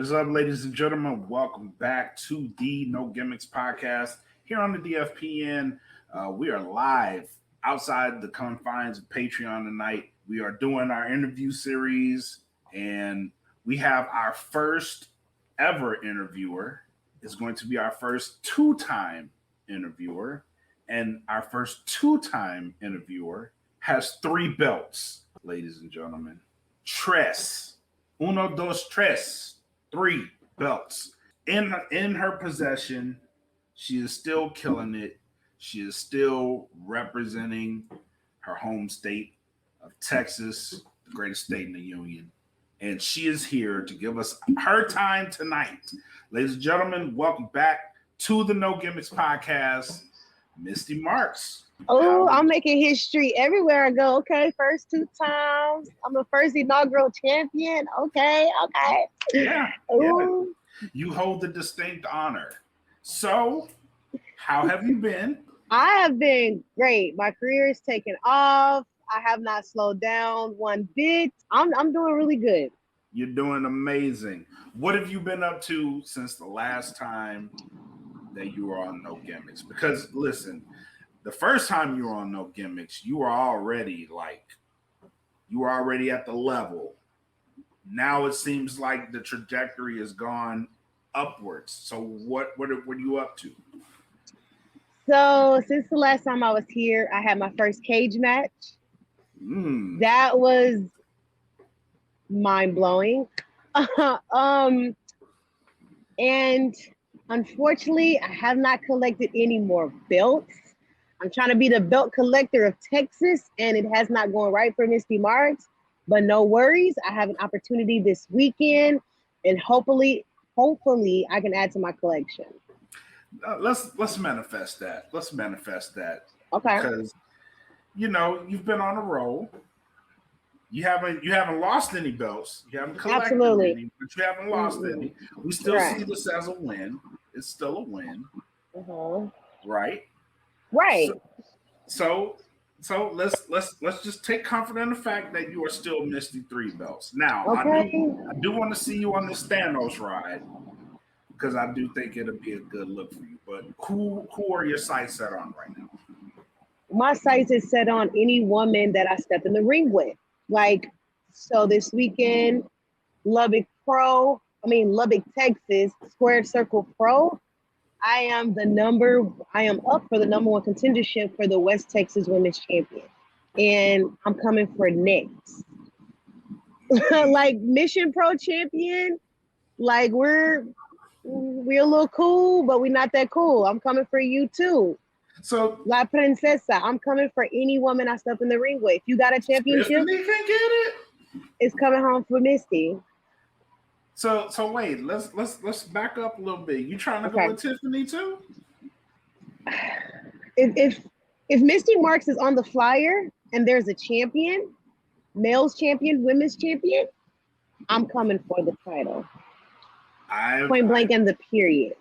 is up, ladies and gentlemen? Welcome back to the No Gimmicks podcast here on the DFPN. We are live outside the confines of Patreon tonight. We are doing our interview series, and we have our first ever interviewer. It's going to be our first two-time interviewer, and our first two-time interviewer has 3 belts, ladies and gentlemen. Tres. Uno, dos, tres. 3 belts in her possession. She is still killing it. She is still representing her home state of Texas, the greatest state in the union. And she is here to give us her time tonight. Ladies and gentlemen, welcome back to the No Gimmicks podcast, Mystii Marks. Oh, I'm making history everywhere I go. Okay, first 2 times. I'm the first inaugural champion. Okay. Yeah. You hold the distinct honor. So, how have you been? I have been great. My career is taking off. I have not slowed down one bit. I'm doing really good. You're doing amazing. What have you been up to since the last time that you were on No Gimmicks? Because listen, the first time you were on No Gimmicks, you were already at the level. Now it seems like the trajectory has gone upwards. So what are you up to? So since the last time I was here, I had my first cage match. That was mind-blowing. And unfortunately, I have not collected any more belts. I'm trying to be the belt collector of Texas, and it has not gone right for Mystii Marks. But no worries, I have an opportunity this weekend, and hopefully I can add to my collection. Let's manifest that. Let's manifest that. Okay. Because you've been on a roll. You haven't lost any belts. You haven't collected any, but you haven't lost any. We still see this as a win. It's still a win. Right? Right. So let's just take comfort in the fact that you are still Mystii 3 belts. Now, okay. I do want to see you on this Thanos ride because I do think it'll be a good look for you. But who are your sights set on right now? My sights is set on any woman that I step in the ring with. So this weekend, Lubbock, Texas, Squared Circle Pro. I am up for the number 1 contendership for the West Texas Women's Champion. And I'm coming for next. Mission Pro Champion, we're a little cool, but we're not that cool. I'm coming for you too. So La Princesa, I'm coming for any woman I step in the ring with. If you got a championship, Tiffany can get it. It's coming home for Mystii. So wait, let's back up a little bit. You trying to go with Tiffany too? If Mystii Marks is on the flyer and there's a champion, male's champion, women's champion, I'm coming for the title. Point blank and the period.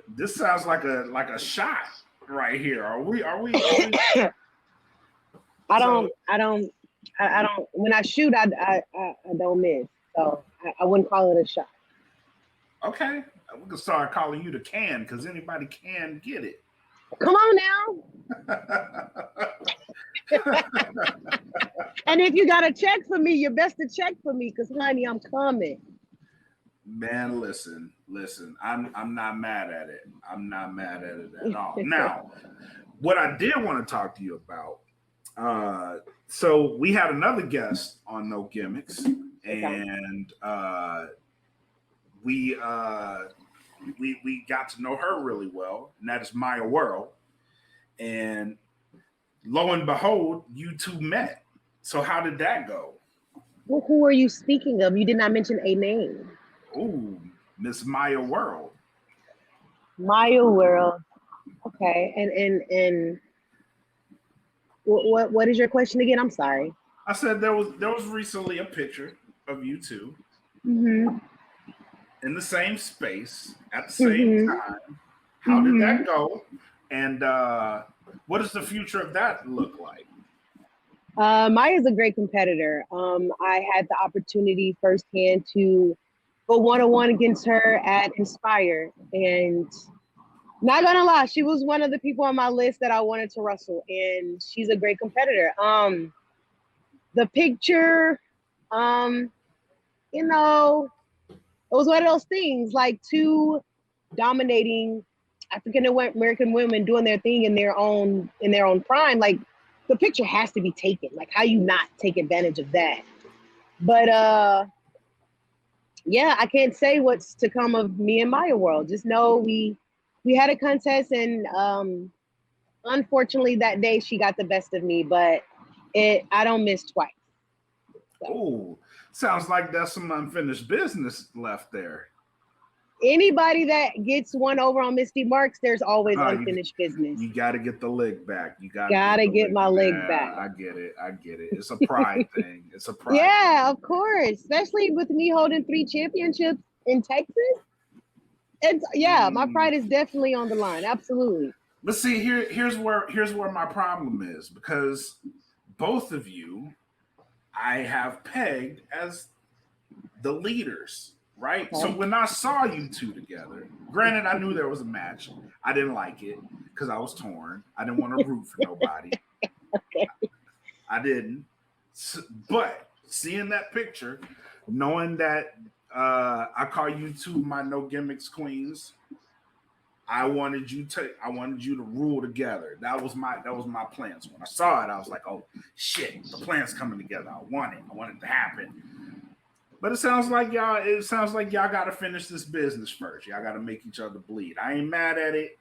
This sounds like a shot right here. Are we? I don't. When I shoot, I don't miss. So I wouldn't call it a shot. Okay, we can start calling you the can because anybody can get it. Come on now. And if you got a check for me, you best to check for me because, honey, I'm coming. Man, listen. I'm not mad at it. I'm not mad at it at all. Now, what I did want to talk to you about. So we had another guest on No Gimmicks, and we got to know her really well, and that is Maya World. And lo and behold, you two met. So how did that go? Well, who are you speaking of? You did not mention a name. Ooh, Miss Maya World. Maya World. Okay, and what is your question again? I'm sorry. I said there was recently a picture of you two in the same space at the same time. How did that go? And what does the future of that look like? Maya's a great competitor. I had the opportunity firsthand to go one-on-one against her at Inspire. And not gonna lie, she was one of the people on my list that I wanted to wrestle, and she's a great competitor. The picture, you know, it was one of those things, like two dominating African American women doing their thing in their own prime. Like the picture has to be taken. Like how you not take advantage of that? But yeah, I can't say what's to come of me and Maya World. Just know we had a contest, and unfortunately that day she got the best of me. But I don't miss twice. So. Oh, sounds like there's some unfinished business left there. Anybody that gets one over on Mystii Marks, there's always unfinished business. You got to get the leg back. You got to get my leg back. I get it. It's a pride thing. It's a pride. Yeah, thing. Of course. Especially with me holding 3 championships in Texas. It's my pride is definitely on the line. Absolutely. But see, here's where my problem is, because both of you I have pegged as the leaders. Right. Okay. So when I saw you two together, granted, I knew there was a match. I didn't like it because I was torn. I didn't want to root for nobody. Okay. I didn't. But seeing that picture, knowing that I call you two my No Gimmicks queens, I wanted you to rule together. That was my plan. So when I saw it, I was like, oh shit, the plan's coming together. I want it to happen. But it sounds like y'all got to finish this business first. Y'all got to make each other bleed. I ain't mad at it.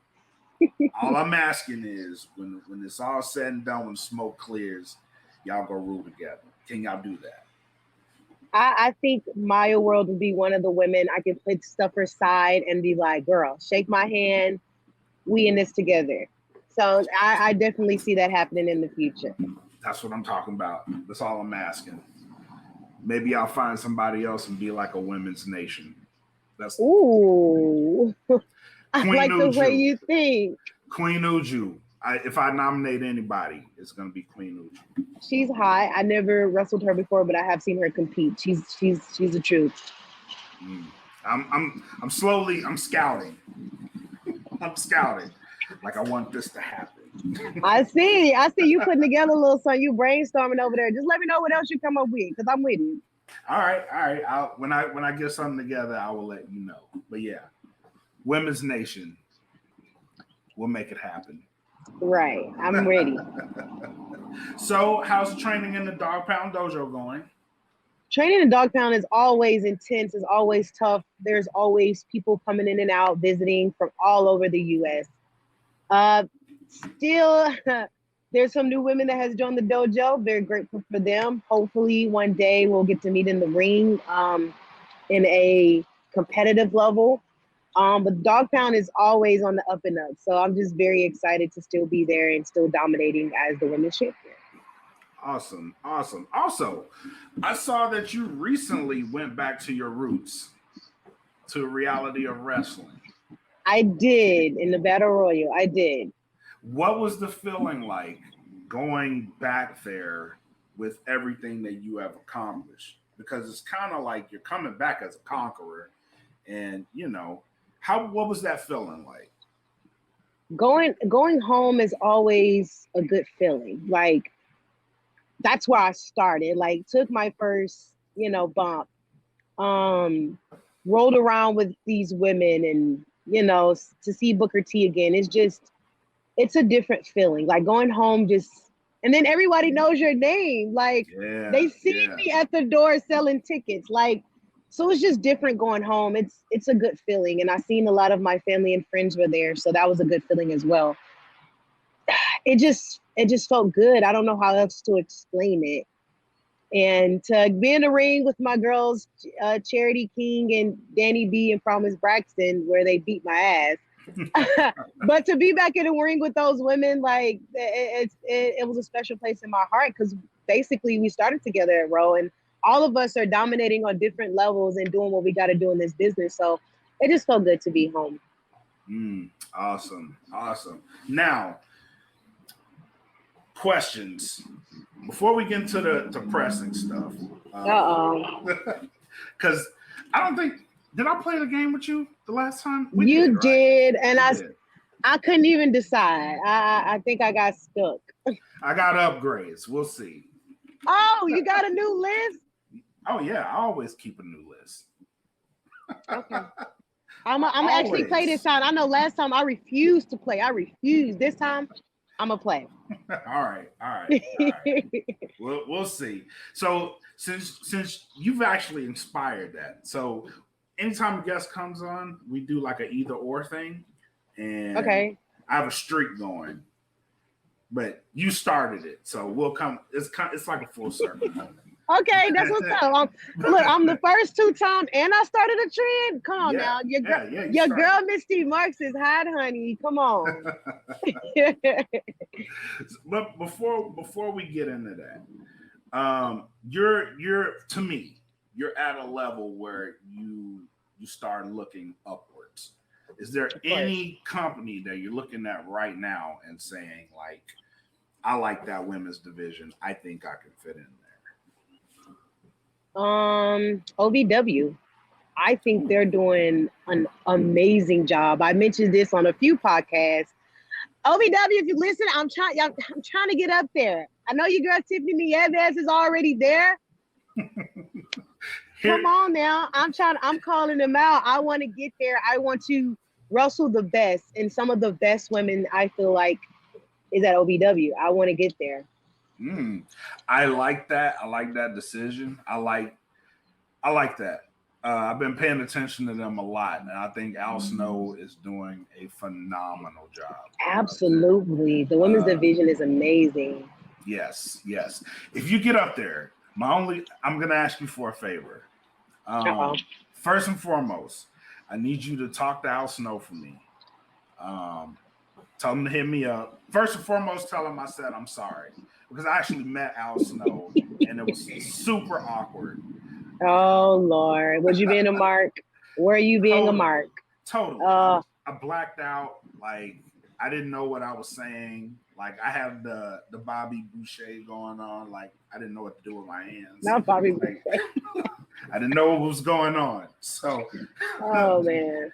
All I'm asking is when it's all said and done, when smoke clears, y'all go rule together. Can y'all do that? I think Maya World would be one of the women I can put stuff aside and be like, girl, shake my hand. We in this together. So I definitely see that happening in the future. That's what I'm talking about. That's all I'm asking. Maybe I'll find somebody else and be like a women's nation. Ooh. I like Uju. The way you think. Queen Uju. If I nominate anybody, it's going to be Queen Uju. She's hot. I never wrestled her before, but I have seen her compete. She's the truth. I'm scouting. I'm scouting. Like I want this to happen. I see you putting together a little something. You brainstorming over there. Just let me know what else you come up with, because I'm with you. All right. When I get something together, I will let you know. But yeah, Women's Nation, we'll make it happen. Right, I'm ready. So, how's training in the Dog Pound Dojo going? Training in Dog Pound is always intense. It's always tough. There's always people coming in and out, visiting from all over the U.S. Still, there's some new women that has joined the dojo. Very grateful for them. Hopefully one day we'll get to meet in the ring in a competitive level. But Dog Pound is always on the up and up. So I'm just very excited to still be there and still dominating as the women's champion. Awesome. Also, I saw that you recently went back to your roots, to reality of wrestling. I did, in the Battle Royal. I did. What was the feeling like going back there with everything that you have accomplished? Because it's kind of like you're coming back as a conqueror, and what was that feeling like? Going home is always a good feeling. Like that's where I started. Like took my first, bump. Rolled around with these women, and to see Booker T again. It's a different feeling. Like going home, and then everybody knows your name. Like they see me at the door selling tickets. Like, so it's just different going home. It's a good feeling. And I seen a lot of my family and friends were there. So that was a good feeling as well. It just felt good. I don't know how else to explain it. And to be in the ring with my girls, Charity King and Danny B and Promise Braxton, where they beat my ass. But to be back in the ring with those women, like it was a special place in my heart, because basically we started together at Row, and all of us are dominating on different levels and doing what we got to do in this business. So it just felt good to be home. Awesome. Now, questions before we get into the pressing stuff. Because I don't think Did I play the game with you the last time? You right? did, and We I did. I couldn't even decide. I think I got stuck. I got upgrades. We'll see. Oh, you got a new list? Oh yeah, I always keep a new list. Okay. I'm actually play this time. I know last time I refused to play. I refused. This time I'm gonna play. All right. We'll see. So since you've actually inspired that, so anytime a guest comes on, we do like an either or thing, and Okay. I have a streak going. But you started it, so we'll come. It's like a full circle moment. Okay, that's what's up. Look, I'm the first 2 times, and I started a trend. Come on now, your girl Mystii Marks is hot, honey. Come on. But before we get into that, you're to me, you're at a level where you start looking upwards. Is there any company that you're looking at right now and saying like, I like that women's division. I think I can fit in there. OVW. I think they're doing an amazing job. I mentioned this on a few podcasts. OVW, if you listen, I'm trying to get up there. I know your girl Tiffany Nieves is already there. Come on now. I'm calling them out. I want to get there. I want to wrestle the best, and some of the best women I feel like is at OVW. I want to get there. I like that. I like that decision. I like that. I've been paying attention to them a lot, and I think Al Snow is doing a phenomenal job. Absolutely. The women's division is amazing. Yes. If you get up there, I'm going to ask you for a favor. First and foremost, I need you to talk to Al Snow for me. Tell him to hit me up. First and foremost, tell him I said I'm sorry. Because I actually met Al Snow, and it was super awkward. Oh, Lord. Was you being a mark? Were you being a mark? Totally. I blacked out. Like, I didn't know what I was saying. Like, I had the Bobby Boucher going on. Like, I didn't know what to do with my hands. Not Bobby Boucher. I didn't know what was going on. So. Oh, man.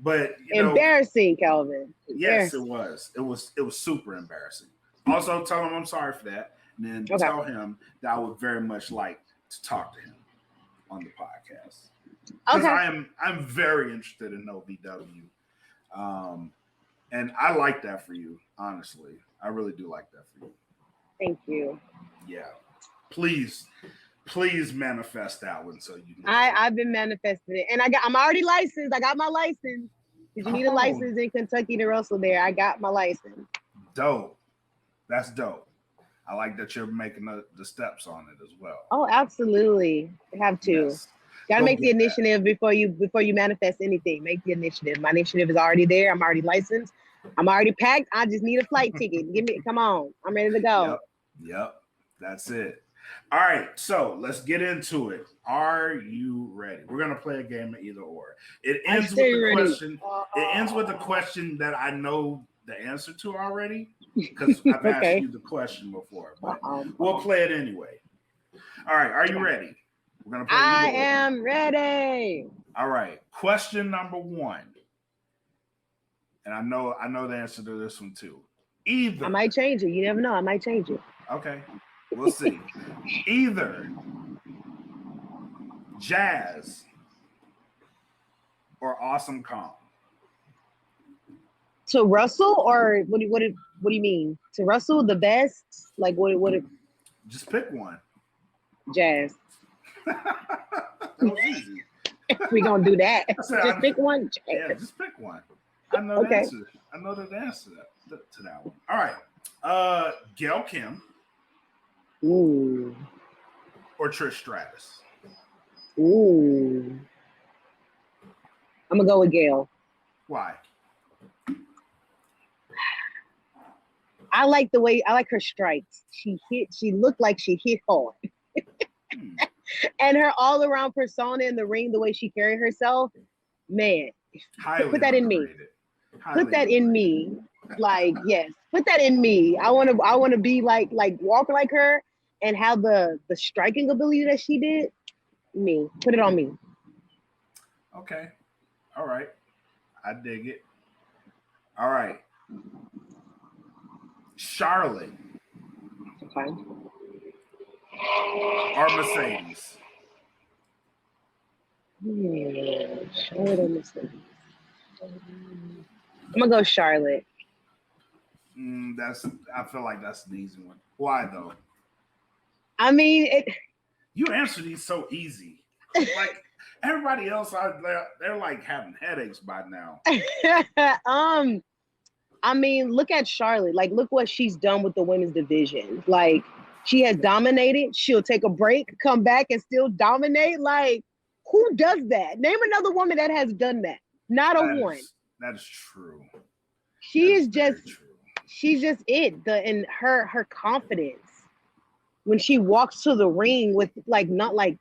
But embarrassing, Calvin. Yes, it was. It was super embarrassing. Also, tell him I'm sorry for that, and then tell him that I would very much like to talk to him on the podcast because I'm very interested in OVW, and I like that for you. Honestly, I really do like that for you. Thank you. Yeah, please manifest that one so you can. I've been manifesting it, and I'm already licensed. I got my license. Did you need a license in Kentucky to wrestle there? I got my license. Dope. That's dope. I like that you're making the steps on it as well. Oh, absolutely. You have to. Yes. Gotta make the initiative before you manifest anything. Make the initiative. My initiative is already there. I'm already licensed. I'm already packed. I just need a flight ticket. Come on. I'm ready to go. Yep. That's it. All right, so let's get into it. Are you ready? We're gonna play a game of either or. It ends with the question. It ends with a question that I know the answer to already because I've asked you the question before. But we'll play it anyway. All right, are you ready? We're gonna play. I am ready. All right, question number 1. And I know the answer to this one too. Either I might change it. You never know. I might change it. Okay. We'll see. Either Jazz or Awesome Kong. To wrestle, or what do you mean? To wrestle the best? Like what? Just pick one. Jazz. That was easy. We're gonna do that. Just pick one. Jazz. Yeah, just pick one. I know the answer. I know the answer to that one. All right. Gail Kim. Ooh. Or Trish Stratus. Ooh. I'm gonna go with Gail. Why? I like her strikes. She looked like she hit hard. And her all around persona in the ring, the way she carried herself, man. Put that in me. Put that in me. Like, yes, put that in me. I wanna be like walking like her and have the striking ability that she did. Me. Put it on me. Okay. All right. I dig it. All right. Charlotte Okay. or Mercedes? Charlotte or Mystii? I'm gonna go Charlotte. That's. I feel like that's an easy one. Why though? I mean, You answer these so easy. Like everybody else, they're like having headaches by now. I mean, look at Charlotte. Like, look what she's done with the women's division. Like, she has dominated. She'll take a break, come back, and still dominate. Like, who does that? Name another woman that has done that. Not a one. That is true. She is just. True. She's just it. And her confidence when she walks to the ring with not like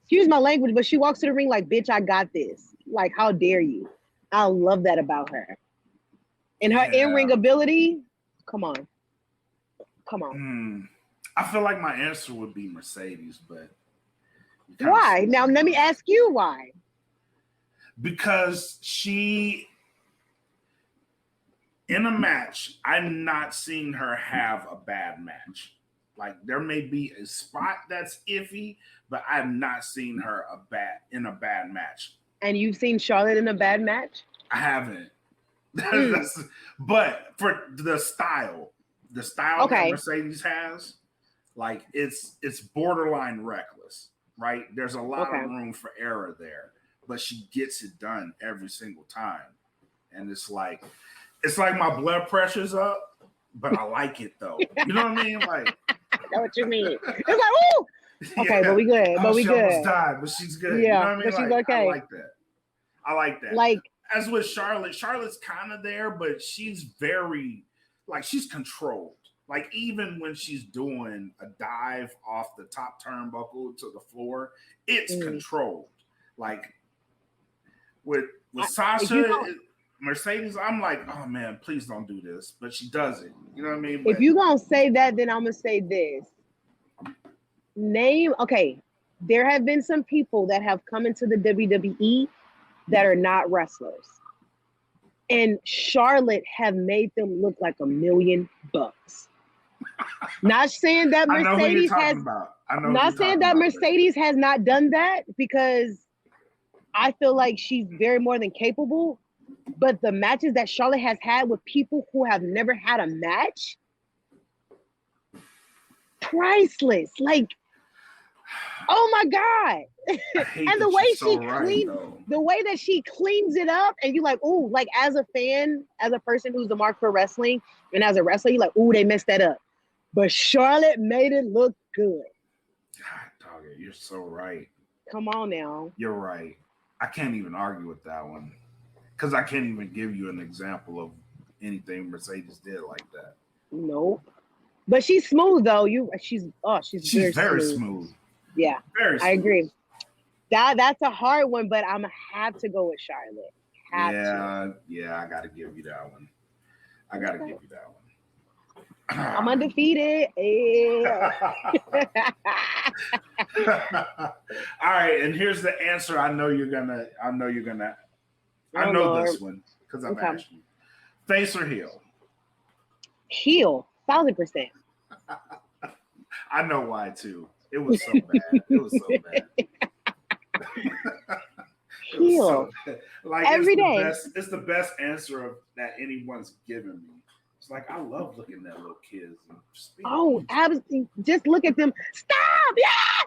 excuse my language, but she walks to the ring like, bitch, I got this. Like, how dare you? I love that about her. And her in-ring ability, come on. I feel like my answer would be Mercedes, but why? Now let me ask you why. Because she, in a match, I'm not seeing her have a bad match. Like, there may be a spot that's iffy, but I've not seen her in a bad match. And you've seen Charlotte in a bad match? I haven't. But for the style that Mercedes has, like it's borderline reckless, right? There's a lot of room for error there, but she gets it done every single time. And it's like my blood pressure's up, but I like it though. You know what I mean? Like, I know what you mean. It's like, ooh. Okay, but we good. She almost died, but she's good. Yeah, you know what I mean? But she's okay. I like that. Like, as with Charlotte's kind of there, but she's very, she's controlled. Like, even when she's doing a dive off the top turnbuckle to the floor, it's controlled. Like, with Sasha, Mercedes, I'm like, oh man, please don't do this. But she does it. You know what I mean? If you're going to say that, then I'm going to say this. There have been some people that have come into the WWE that are not wrestlers. And Charlotte have made them look like $1 million. Not saying that Mercedes has not done that, because I feel like she's very more than capable. But the matches that Charlotte has had with people who have never had a match, priceless. Like, oh my God. And the way that she cleans it up, and you're like, oh, like as a fan, as a person who's the mark for wrestling, and as a wrestler, you're like, oh, they messed that up. But Charlotte made it look good. God, dog, you're so right. Come on now. You're right. I can't even argue with that one, because I can't even give you an example of anything Mercedes did like that. Nope. But she's smooth though. She's very smooth. Yeah, very smooth. I agree. That's a hard one, but I'm gonna have to go with Charlotte. Yeah, I gotta give you that one. I'm undefeated. Yeah. All right, and here's the answer. I know this one because I've asked you. Face or heel? Heel, 1,000%. I know why too. It was so bad. Heel. Like, every day. It's the best answer that anyone's given me. It's like, I love looking at little kids. Absolutely. Just look at them. Stop! Yeah!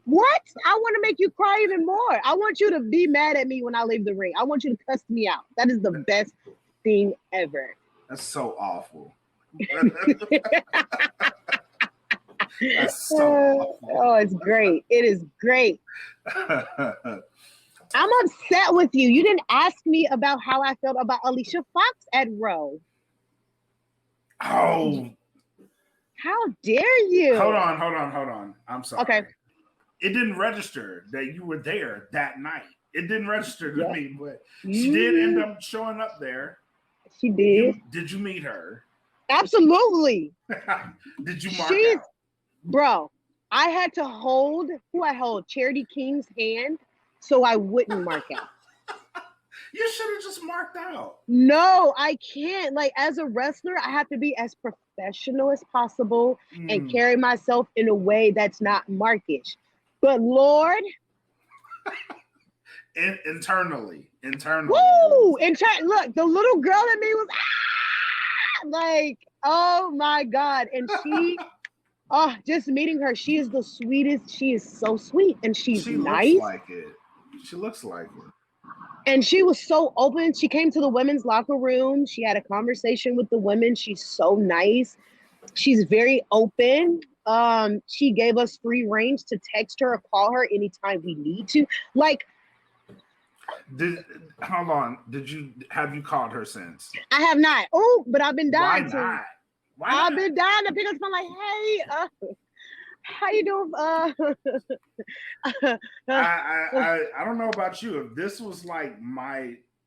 What? I want to make you cry even more. I want you to be mad at me when I leave the ring. I want you to cuss me out. That is the best thing ever. That's so awful. That's so awful. Oh, it's great. It is great. I'm upset with you. You didn't ask me about how I felt about Alicia Fox at Raw. Oh. How dare you? Hold on. I'm sorry. Okay. It didn't register that you were there that night. It didn't register to me, but she did end up showing up there. She did. Did you meet her? Absolutely. Did you mark out? Bro, I had to hold Charity King's hand so I wouldn't mark out. You should have just marked out. No, I can't. Like, as a wrestler, I have to be as professional as possible and carry myself in a way that's not markish. But Lord, internally. Woo! Look, the little girl in me was like, oh my God. And she, just meeting her, she is the sweetest. She is so sweet, and she's nice. She looks like it. And she was so open. She came to the women's locker room. She had a conversation with the women. She's so nice. She's very open. She gave us free range to text her or call her anytime we need to. Like, hold on. Have you called her since? I have not. Oh, but I've been dying to. Why not? I've been dying to pick up the phone like, hey, how you doing? I don't know about you. If this was like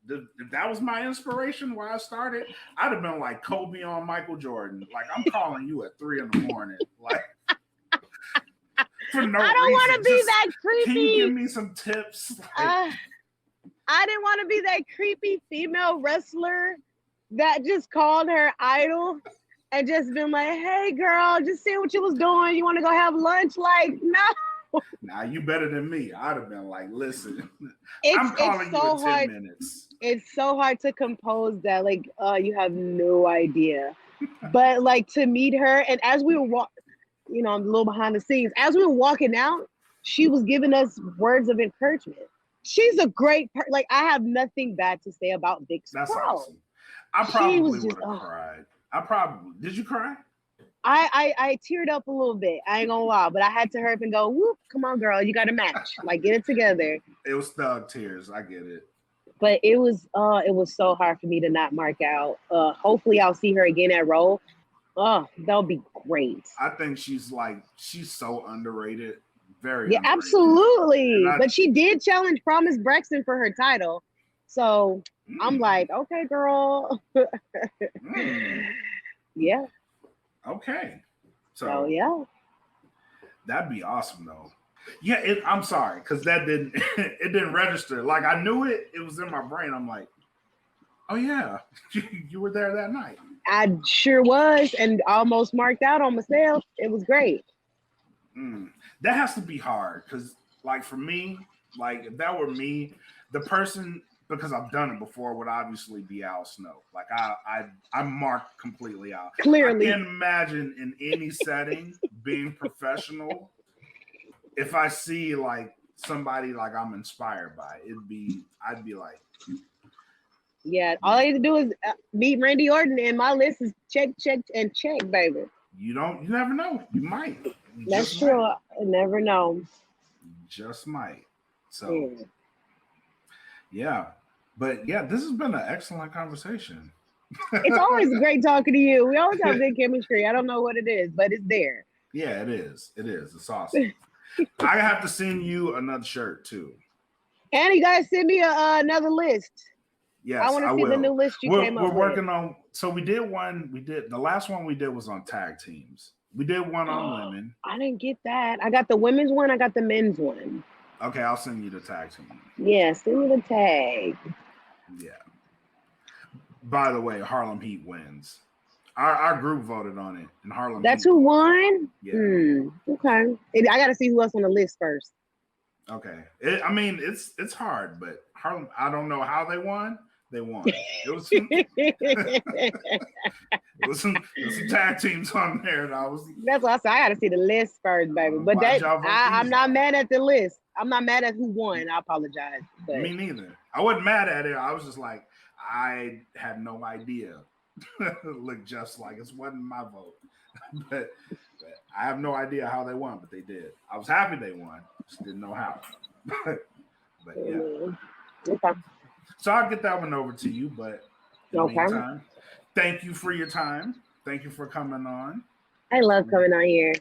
if that was my inspiration where I started, I'd have been like Kobe on Michael Jordan. Like, I'm calling you at 3 a.m. Like, for no I don't want to be that creepy. Can you give me some tips? Like, I didn't want to be that creepy female wrestler that just called her idol and just been like, hey girl, just see what you was doing. You want to go have lunch? Like, no. Nah, you better than me. I'd have been like, listen, I'm calling you in 10 minutes. It's so hard to compose that. Like, you have no idea. But like, to meet her, and as we were I'm a little behind the scenes. As we were walking out, she was giving us words of encouragement. She's a great person. Like, I have nothing bad to say about Vic Pro. That's awesome. I probably would have cried. Did you cry? I teared up a little bit. I ain't gonna lie, but I had to hurry up and go, whoop, come on, girl, you got a match. Like, get it together. It was thug tears. I get it. But it was so hard for me to not mark out. Hopefully I'll see her again at Roll. That'll be great. I think she's so underrated. Very underrated. Absolutely. But she did challenge Promise Braxton for her title. So I'm like, okay, girl. Yeah. Okay. So yeah. That'd be awesome though. Yeah, I'm sorry, because that didn't register. Like, I knew it was in my brain. I'm like, oh yeah, you were there that night. I sure was, and almost marked out on myself. It was great. That has to be hard, because like for me, like if that were me, the person, because I've done it before, would obviously be Al Snow. Like I'm marked completely out. Clearly. I can't imagine in any setting being professional. If I see like somebody like I'm inspired by, I'd be like, yeah. All I need to do is meet Randy Orton, and my list is check, and check, baby. You never know. You might. That's true. I never know. You just might. So, yeah. But yeah, this has been an excellent conversation. It's always great talking to you. We always have good chemistry. I don't know what it is, but it's there. Yeah, it is. It's awesome. I have to send you another shirt too. And you guys send me another list. Yes, I want to see the new list you came up with. We're working on. So we did one. The last one we did was on tag teams. We did one on women. I didn't get that. I got the women's one. I got the men's one. Okay, I'll send you the tag team. Yeah, send me the tag. Yeah. By the way, Harlem Heat wins. Our group voted on it, and Harlem. That's who won. Yeah. Okay. I got to see who else on the list first. Okay. It's hard, but Harlem. I don't know how they won. They won. It was some tag teams on there, and That's what I said. I got to see the list first, baby. But I'm not mad at the list. I'm not mad at who won. I apologize. But. Me neither. I wasn't mad at it. I was just like, I had no idea. Look, just like it wasn't my vote, but I have no idea how they won, but they did. I was happy they won. Just didn't know how. But yeah. Okay. So I'll get that one over to you. But in the meantime, thank you for your time. Thank you for coming on. I love coming on here.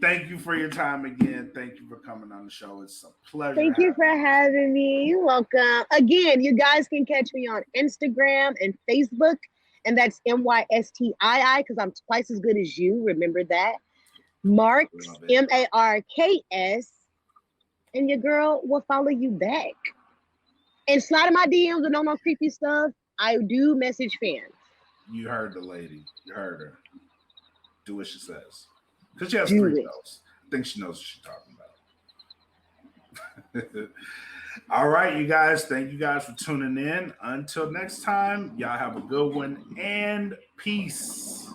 Thank you for your time again. Thank you for coming on the show. It's a pleasure. Thank you for having me. You're welcome. Again, you guys can catch me on Instagram and Facebook, and that's MYSTII, because I'm twice as good as you. Remember that. Marks, MARKS, and your girl will follow you back. And slide in my DMs with no creepy stuff. I do message fans. You heard the lady. You heard her. Do what she says. Because she has Do 3 it. bells. I think she knows what she's talking about. All right, you guys. Thank you guys for tuning in. Until next time, y'all have a good one and peace.